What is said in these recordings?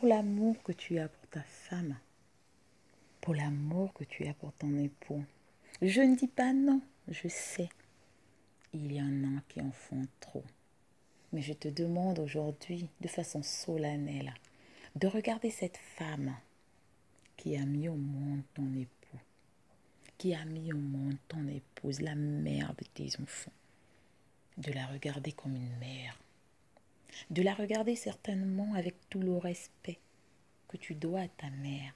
pour l'amour que tu as pour ta femme, pour l'amour que tu as pour ton époux. Je ne dis pas non, je sais. Il y en a qui en font trop. Mais je te demande aujourd'hui, de façon solennelle, de regarder cette femme qui a mis au monde ton époux, qui a mis au monde ton épouse, la mère de tes enfants. De la regarder comme une mère. De la regarder certainement avec tout le respect que tu dois à ta mère.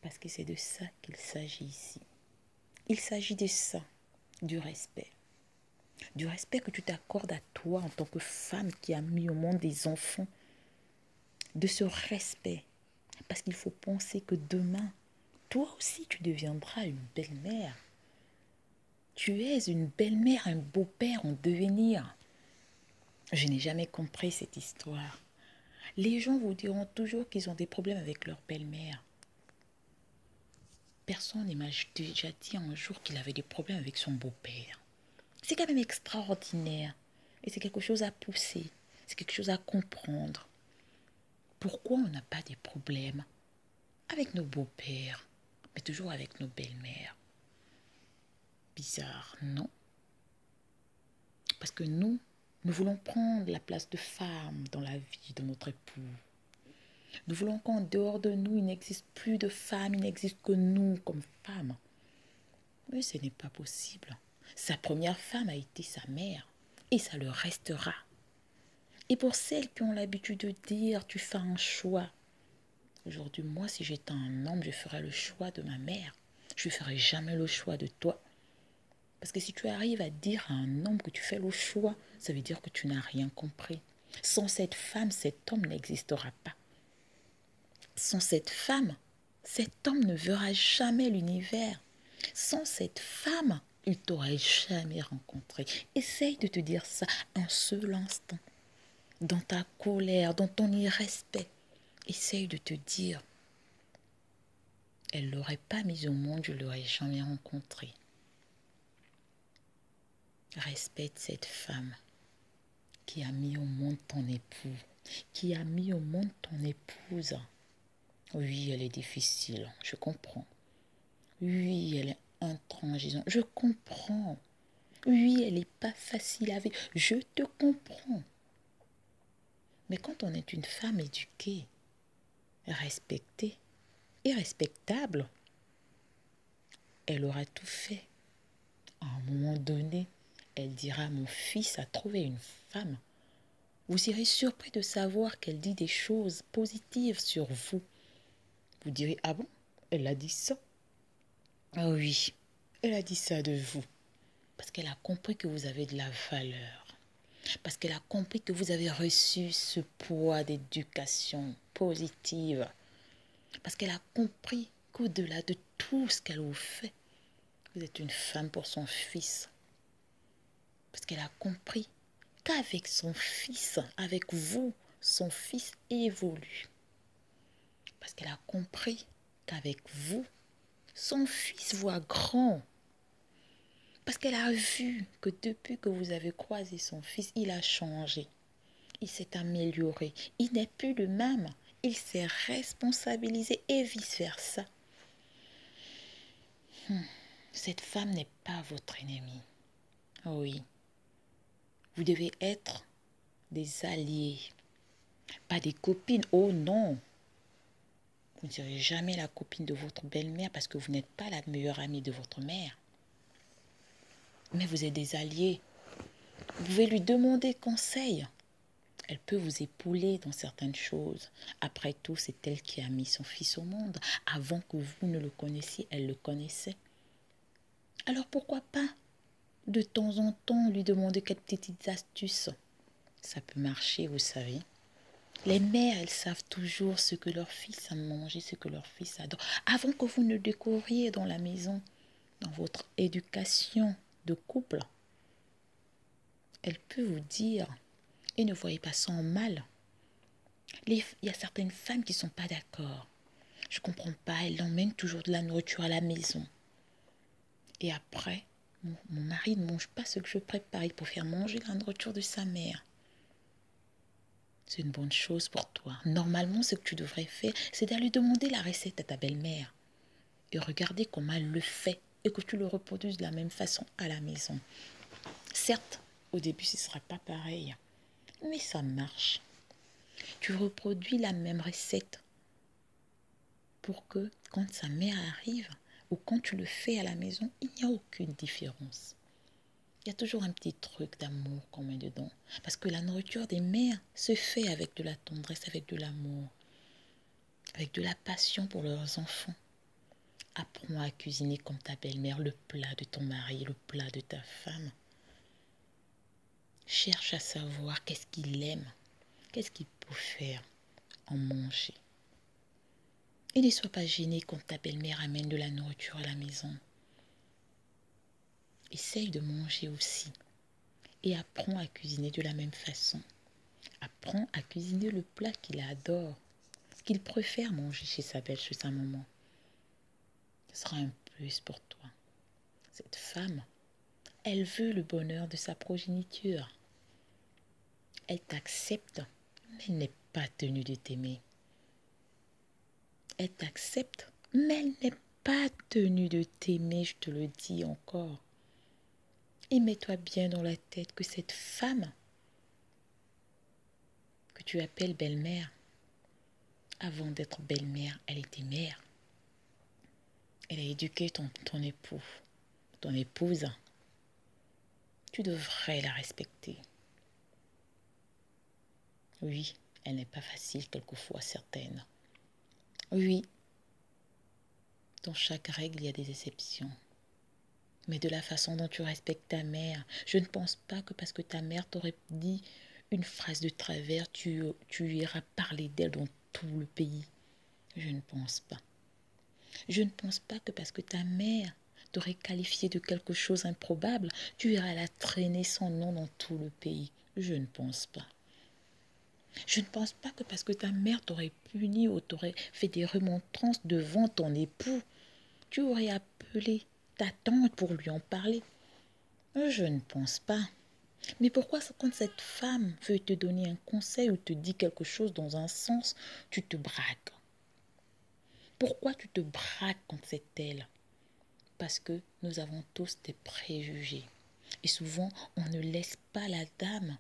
Parce que c'est de ça qu'il s'agit ici. Il s'agit de ça, du respect. Du respect que tu t'accordes à toi en tant que femme qui a mis au monde des enfants. De ce respect. Parce qu'il faut penser que demain, toi aussi tu deviendras une belle-mère. Tu es une belle-mère, un beau-père en devenir. Je n'ai jamais compris cette histoire. Les gens vous diront toujours qu'ils ont des problèmes avec leur belle-mère. Personne ne m'a déjà dit un jour qu'il avait des problèmes avec son beau-père. C'est quand même extraordinaire. Et c'est quelque chose à pousser. C'est quelque chose à comprendre. Pourquoi on n'a pas des problèmes avec nos beaux-pères, mais toujours avec nos belles-mères? Bizarre, non? Parce que nous voulons prendre la place de femme dans la vie de notre époux. Nous voulons qu'en dehors de nous, il n'existe plus de femmes, il n'existe que nous comme femmes. Mais ce n'est pas possible. Sa première femme a été sa mère, et ça le restera. Et pour celles qui ont l'habitude de dire, tu fais un choix. Aujourd'hui, moi, si j'étais un homme, je ferais le choix de ma mère. Je ne ferais jamais le choix de toi. Parce que si tu arrives à dire à un homme que tu fais le choix, ça veut dire que tu n'as rien compris. Sans cette femme, cet homme n'existera pas. Sans cette femme, cet homme ne verra jamais l'univers. Sans cette femme, il t'aurait jamais rencontré. Essaye de te dire ça un seul instant. Dans ta colère, dans ton irrespect. Essaye de te dire, elle ne l'aurait pas mise au monde, je ne l'aurais jamais rencontrée. Respecte cette femme qui a mis au monde ton époux, qui a mis au monde ton épouse. Oui, elle est difficile, je comprends. Oui, elle est intransigeante, je comprends. Oui, elle n'est pas facile à vivre, je te comprends. Mais quand on est une femme éduquée, respectée et respectable, elle aura tout fait. À un moment donné, elle dira, mon fils a trouvé une femme. Vous serez surpris de savoir qu'elle dit des choses positives sur vous. Vous direz, ah bon, elle a dit ça? Ah oui, elle a dit ça de vous. Parce qu'elle a compris que vous avez de la valeur. Parce qu'elle a compris que vous avez reçu ce poids d'éducation positive. Parce qu'elle a compris qu'au-delà de tout ce qu'elle vous fait, vous êtes une femme pour son fils. Parce qu'elle a compris qu'avec son fils, avec vous, son fils évolue. Parce qu'elle a compris qu'avec vous, son fils voit grand. Parce qu'elle a vu que depuis que vous avez croisé son fils, il a changé. Il s'est amélioré. Il n'est plus le même. Il s'est responsabilisé et vice-versa. Cette femme n'est pas votre ennemie. Oui. Vous devez être des alliés. Pas des copines. Oh non. Vous ne serez jamais la copine de votre belle-mère parce que vous n'êtes pas la meilleure amie de votre mère. Mais vous êtes des alliés. Vous pouvez lui demander conseil. Elle peut vous épauler dans certaines choses. Après tout, c'est elle qui a mis son fils au monde. Avant que vous ne le connaissiez, elle le connaissait. Alors pourquoi pas, de temps en temps, lui demander quelques petites astuces? Ça peut marcher, vous savez. Les mères, elles savent toujours ce que leur fils a mangé, ce que leur fils adore. Avant que vous ne le découvriez dans la maison, dans votre éducation de couple, elle peut vous dire, et ne voyez pas ça en mal. Il y a certaines femmes qui ne sont pas d'accord. Je ne comprends pas, elles emmènent toujours de la nourriture à la maison. Et après, mon mari ne mange pas ce que je prépare pour faire manger la nourriture de sa mère. C'est une bonne chose pour toi. Normalement, ce que tu devrais faire, c'est d'aller demander la recette à ta belle-mère et regarder comment elle le fait et que tu le reproduises de la même façon à la maison. Certes, au début, ce ne sera pas pareil, mais ça marche. Tu reproduis la même recette pour que quand sa mère arrive ou quand tu le fais à la maison, il n'y a aucune différence. Il y a toujours un petit truc d'amour qu'on met dedans. Parce que la nourriture des mères se fait avec de la tendresse, avec de l'amour, avec de la passion pour leurs enfants. Apprends à cuisiner comme ta belle-mère le plat de ton mari, le plat de ta femme. Cherche à savoir qu'est-ce qu'il aime, qu'est-ce qu'il peut faire en manger. Et ne sois pas gêné quand ta belle-mère amène de la nourriture à la maison. Essaye de manger aussi et apprends à cuisiner de la même façon. Apprends à cuisiner le plat qu'il adore, qu'il préfère manger chez sa belle, chez sa maman. Ce sera un plus pour toi. Cette femme, elle veut le bonheur de sa progéniture. Elle t'accepte, mais elle n'est pas tenue de t'aimer. Elle t'accepte, mais elle n'est pas tenue de t'aimer, je te le dis encore. Et mets-toi bien dans la tête que cette femme que tu appelles belle-mère, avant d'être belle-mère, elle était mère. Elle a éduqué ton époux, ton épouse. Tu devrais la respecter. Oui, elle n'est pas facile quelquefois, certaines. Oui, dans chaque règle, il y a des exceptions. Mais de la façon dont tu respectes ta mère, je ne pense pas que parce que ta mère t'aurait dit une phrase de travers, tu iras parler d'elle dans tout le pays. Je ne pense pas. Je ne pense pas que parce que ta mère t'aurait qualifié de quelque chose d'improbable, tu iras la traîner son nom dans tout le pays. Je ne pense pas. Je ne pense pas que parce que ta mère t'aurait puni ou t'aurait fait des remontrances devant ton époux, tu aurais appelé ta tante pour lui en parler. Je ne pense pas. Mais pourquoi quand cette femme veut te donner un conseil ou te dit quelque chose dans un sens, tu te braques? Pourquoi tu te braques quand c'est elle? Parce que nous avons tous des préjugés. Et souvent, on ne laisse pas la dame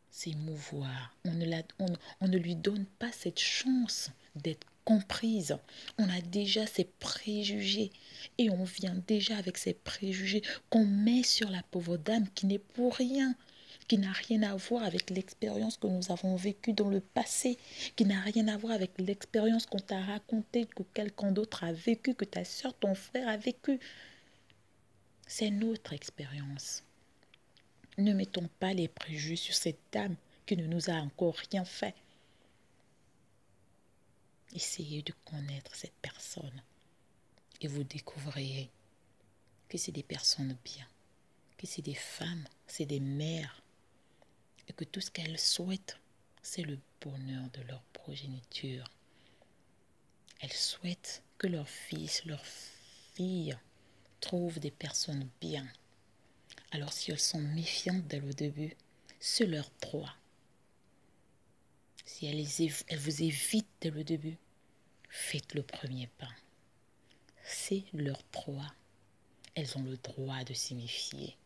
s'émouvoir. On ne lui donne pas cette chance d'être comprise. On a déjà ses préjugés et on vient déjà avec ces préjugés qu'on met sur la pauvre dame qui n'est pour rien, qui n'a rien à voir avec l'expérience que nous avons vécue dans le passé, qui n'a rien à voir avec l'expérience qu'on t'a racontée, que quelqu'un d'autre a vécu, que ta soeur, ton frère a vécu. C'est notre expérience. Ne mettons pas les préjugés sur cette dame qui ne nous a encore rien fait. Essayez de connaître cette personne et vous découvrirez que c'est des personnes bien, que c'est des femmes, c'est des mères et que tout ce qu'elles souhaitent, c'est le bonheur de leur progéniture. Elles souhaitent que leurs fils, leurs filles trouvent des personnes bien. Alors si elles sont méfiantes dès le début, c'est leur droit. Si elles vous évitent dès le début, faites le premier pas. C'est leur droit. Elles ont le droit de s'y méfier.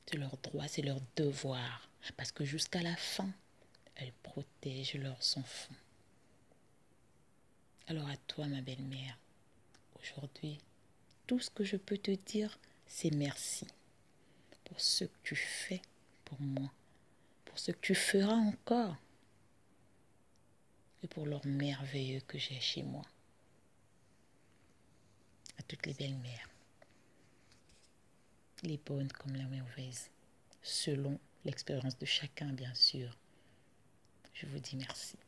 C'est leur droit, c'est leur devoir. Parce que jusqu'à la fin, elles protègent leurs enfants. Alors à toi, ma belle-mère, aujourd'hui, tout ce que je peux te dire, c'est merci pour ce que tu fais pour moi, pour ce que tu feras encore et pour l'or merveilleux que j'ai chez moi. À toutes les belles-mères, les bonnes comme les mauvaises, selon l'expérience de chacun, bien sûr. Je vous dis merci.